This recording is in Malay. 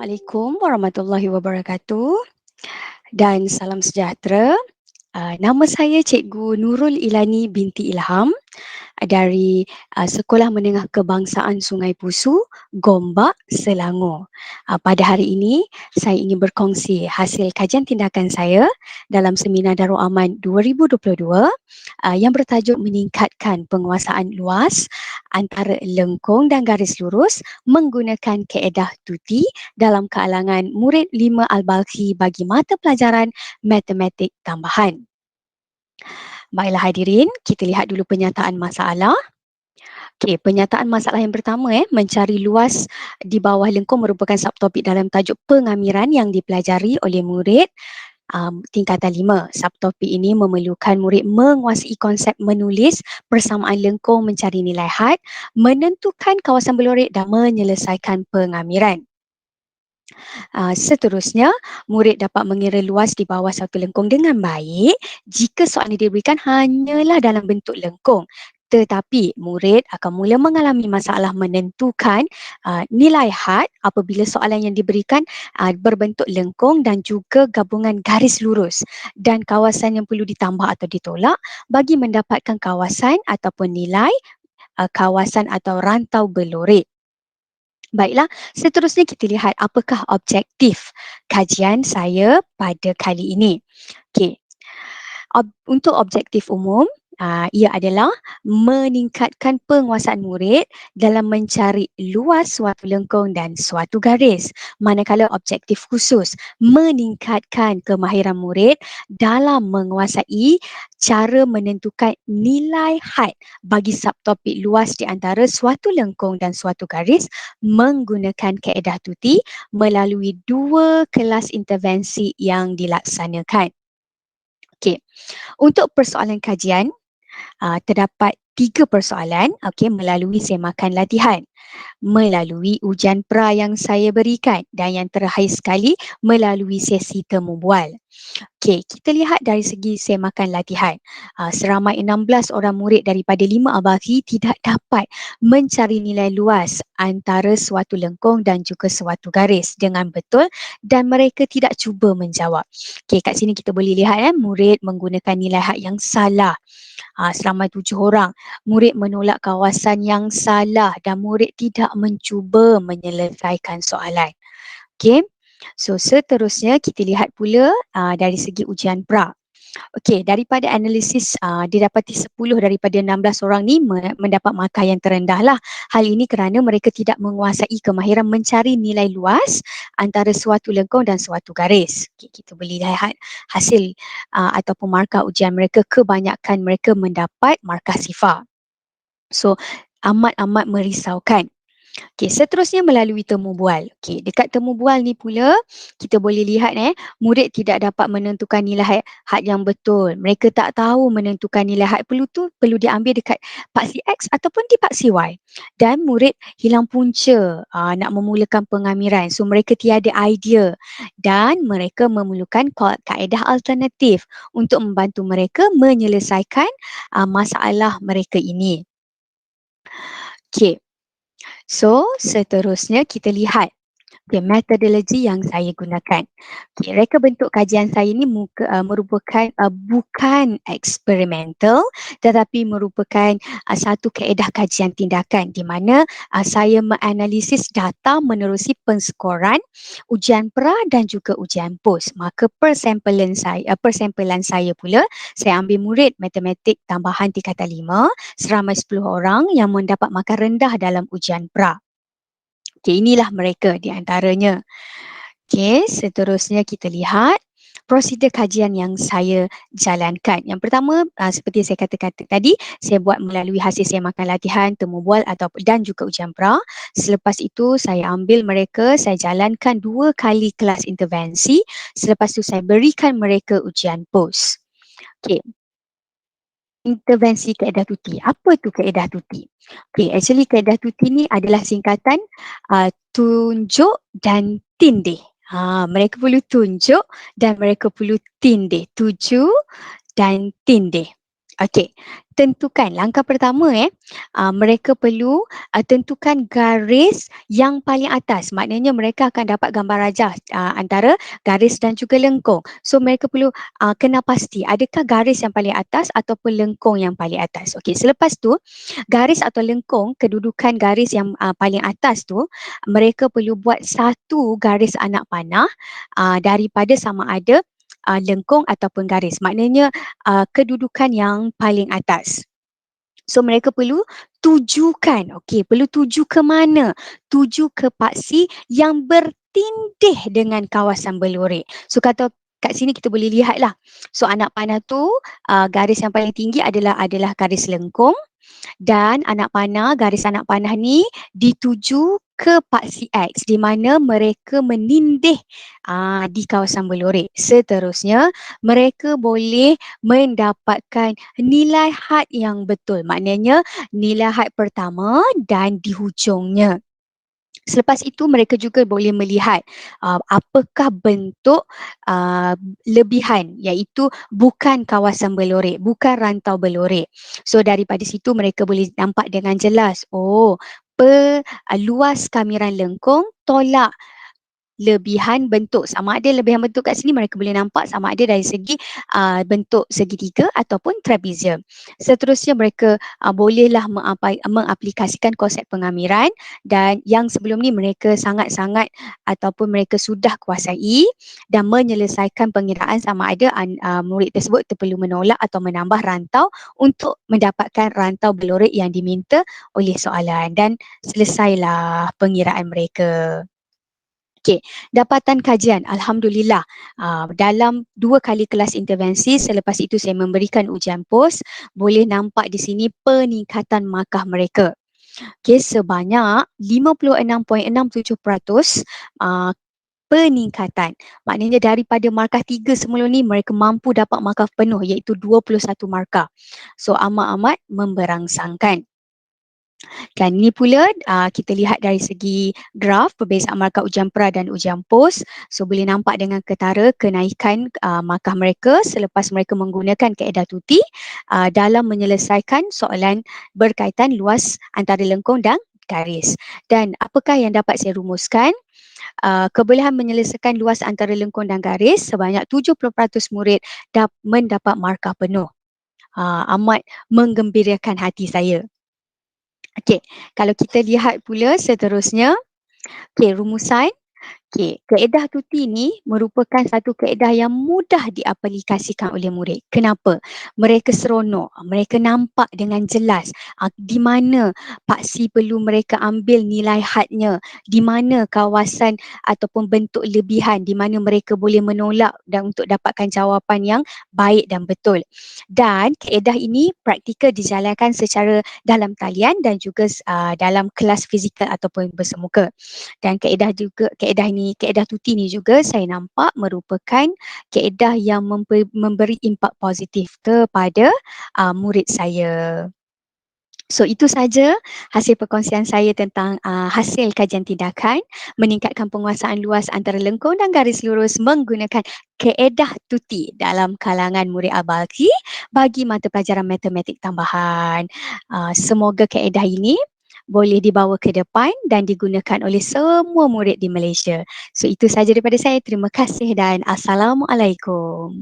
Assalamualaikum warahmatullahi wabarakatuh dan salam sejahtera. Nama saya Cikgu Nurul Ilani binti Ilham dari Sekolah Menengah Kebangsaan Sungai Pusu, Gombak, Selangor. Pada hari ini, saya ingin berkongsi hasil kajian tindakan saya dalam Seminar Darul Aman 2022 yang bertajuk meningkatkan penguasaan luas antara lengkung dan garis lurus menggunakan kaedah tuti dalam kalangan murid 5 Al-Balkhi bagi mata pelajaran matematik tambahan. Baiklah hadirin, kita lihat dulu penyataan masalah. Okey, penyataan masalah yang pertama mencari luas di bawah lengkung merupakan subtopik dalam tajuk pengamiran yang dipelajari oleh murid tingkatan 5. Subtopik ini memerlukan murid menguasai konsep menulis persamaan lengkung, mencari nilai had, menentukan kawasan belorik dan menyelesaikan pengamiran. Seterusnya, murid dapat mengira luas di bawah satu lengkung dengan baik jika soalan yang diberikan hanyalah dalam bentuk lengkung. Tetapi murid akan mula mengalami masalah menentukan nilai had apabila soalan yang diberikan berbentuk lengkung dan juga gabungan garis lurus dan kawasan yang perlu ditambah atau ditolak bagi mendapatkan kawasan ataupun nilai kawasan atau rantau belorik. Baiklah, seterusnya kita lihat apakah objektif kajian saya pada kali ini. Okey. Untuk objektif umum, ia adalah meningkatkan penguasaan murid dalam mencari luas suatu lengkung dan suatu garis. Manakala objektif khusus meningkatkan kemahiran murid dalam menguasai cara menentukan nilai had bagi subtopik luas di antara suatu lengkung dan suatu garis menggunakan kaedah tuti melalui 2 kelas intervensi yang dilaksanakan. Okey. Untuk persoalan kajian, terdapat 3 persoalan melalui semakan latihan, melalui ujian pra yang saya berikan dan yang terakhir sekali melalui sesi temu bual. Okey, kita lihat dari segi semakan latihan. Seramai 16 orang murid daripada 5 Al-Balkhi tidak dapat mencari nilai luas antara suatu lengkung dan juga suatu garis dengan betul dan mereka tidak cuba menjawab. Okey, kat sini kita boleh lihat murid menggunakan nilai had yang salah. Seramai 7 orang. Murid menolak kawasan yang salah dan murid tidak mencuba menyelesaikan soalan. Okey. So seterusnya kita lihat pula dari segi ujian pra. Okey, daripada analisis didapati 10 daripada 16 orang ni mendapat markah yang terendah lah. Hal ini kerana mereka tidak menguasai kemahiran mencari nilai luas antara suatu lengkung dan suatu garis. Okay, kita boleh lihat hasil ataupun markah ujian mereka, kebanyakan mereka mendapat markah sifar. So, amat-amat merisaukan. Okey, seterusnya melalui temu bual. Okey, dekat temu bual ni pula kita boleh lihat murid tidak dapat menentukan nilai had yang betul. Mereka tak tahu menentukan nilai had perlu diambil dekat paksi X ataupun di paksi Y. Dan murid hilang punca nak memulakan pengamiran. So mereka tiada idea dan mereka memerlukan kaedah alternatif untuk membantu mereka menyelesaikan masalah mereka ini. Okey. So, seterusnya kita lihat metodologi yang saya gunakan. Reka bentuk kajian saya ini merupakan bukan eksperimental tetapi merupakan satu kaedah kajian tindakan di mana saya menganalisis data menerusi penskoran ujian pra dan juga ujian pos. Maka persampelan saya pula, saya ambil murid matematik tambahan tingkatan 5 seramai 10 orang yang mendapat markah rendah dalam ujian pra. Okey, inilah mereka di antaranya. Okey, seterusnya kita lihat prosedur kajian yang saya jalankan. Yang pertama, seperti saya katakan tadi, saya buat melalui hasil semakan latihan, temu bual dan juga ujian pra. Selepas itu, saya ambil mereka, saya jalankan 2 kali kelas intervensi. Selepas itu, saya berikan mereka ujian pos. Okey. Intervensi kaedah tuti. Apa tu kaedah tuti? Okay, actually kaedah tuti ni adalah singkatan tunjuk dan tindih. Mereka perlu tunjuk dan mereka perlu tindih. Tuju dan tindih. Okey, tentukan langkah pertama mereka perlu tentukan garis yang paling atas. Maknanya mereka akan dapat gambar rajah antara garis dan juga lengkung. So mereka perlu kena pasti adakah garis yang paling atas ataupun lengkung yang paling atas. Okey, selepas tu garis atau lengkung, kedudukan garis yang paling atas tu, mereka perlu buat satu garis anak panah daripada sama ada lengkung ataupun garis. Maknanya kedudukan yang paling atas. So mereka perlu tujukan, okey, perlu tuju ke mana? Tuju ke paksi yang bertindih dengan kawasan berlorek. So kata kat sini kita boleh lihat lah. So anak panah tu garis yang paling tinggi adalah garis lengkung, dan garis anak panah ni dituju ke paksi X di mana mereka menindih di kawasan berlorek. Seterusnya, mereka boleh mendapatkan nilai had yang betul. Maknanya nilai had pertama dan di hujungnya. Selepas itu mereka juga boleh melihat apakah bentuk uh, lebihan, iaitu bukan kawasan berlorek, bukan rantau berlorek. So daripada situ mereka boleh nampak dengan jelas, luas kamiran lengkung tolak lebihan bentuk. Sama ada lebihan bentuk kat sini mereka boleh nampak sama ada dari segi bentuk segitiga ataupun trapezium. Seterusnya mereka bolehlah mengaplikasikan konsep pengamiran, dan yang sebelum ni mereka sangat-sangat ataupun mereka sudah kuasai dan menyelesaikan pengiraan sama ada murid tersebut perlu menolak atau menambah rantau untuk mendapatkan rantau berlorek yang diminta oleh soalan, dan selesailah pengiraan mereka. Okey, dapatan kajian. Alhamdulillah, dalam 2 kali kelas intervensi, selepas itu saya memberikan ujian pos, boleh nampak di sini peningkatan markah mereka. Okey, sebanyak 56.67% peningkatan. Maknanya daripada markah 3 sebelum ni, mereka mampu dapat markah penuh iaitu 21 markah. So amat-amat memberangsangkan. Dan ini pula kita lihat dari segi graf perbezaan markah ujian pra dan ujian pos. So boleh nampak dengan ketara kenaikan markah mereka selepas mereka menggunakan kaedah tuti dalam menyelesaikan soalan berkaitan luas antara lengkung dan garis. Dan apakah yang dapat saya rumuskan? Kebolehan menyelesaikan luas antara lengkung dan garis sebanyak 70% murid mendapat markah penuh. Amat menggembirakan hati saya. Okey, kalau kita lihat pula seterusnya, okey, rumusan. Okey, kaedah tuti ni merupakan satu kaedah yang mudah diaplikasikan oleh murid. Kenapa? Mereka seronok, mereka nampak dengan jelas di mana paksi perlu mereka ambil nilai hadnya, di mana kawasan ataupun bentuk lebihan di mana mereka boleh menolak dan untuk dapatkan jawapan yang baik dan betul. Dan kaedah ini praktikal dijalankan secara dalam talian dan juga dalam kelas fizikal ataupun bersemuka. Dan kaedah tuti ni juga saya nampak merupakan kaedah yang memberi impak positif kepada murid saya. So itu saja hasil perkongsian saya tentang hasil kajian tindakan meningkatkan penguasaan luas antara lengkung dan garis lurus menggunakan kaedah tuti dalam kalangan murid Al-Balqi bagi mata pelajaran matematik tambahan. Semoga kaedah ini boleh dibawa ke depan dan digunakan oleh semua murid di Malaysia. So itu saja daripada saya. Terima kasih dan Assalamualaikum.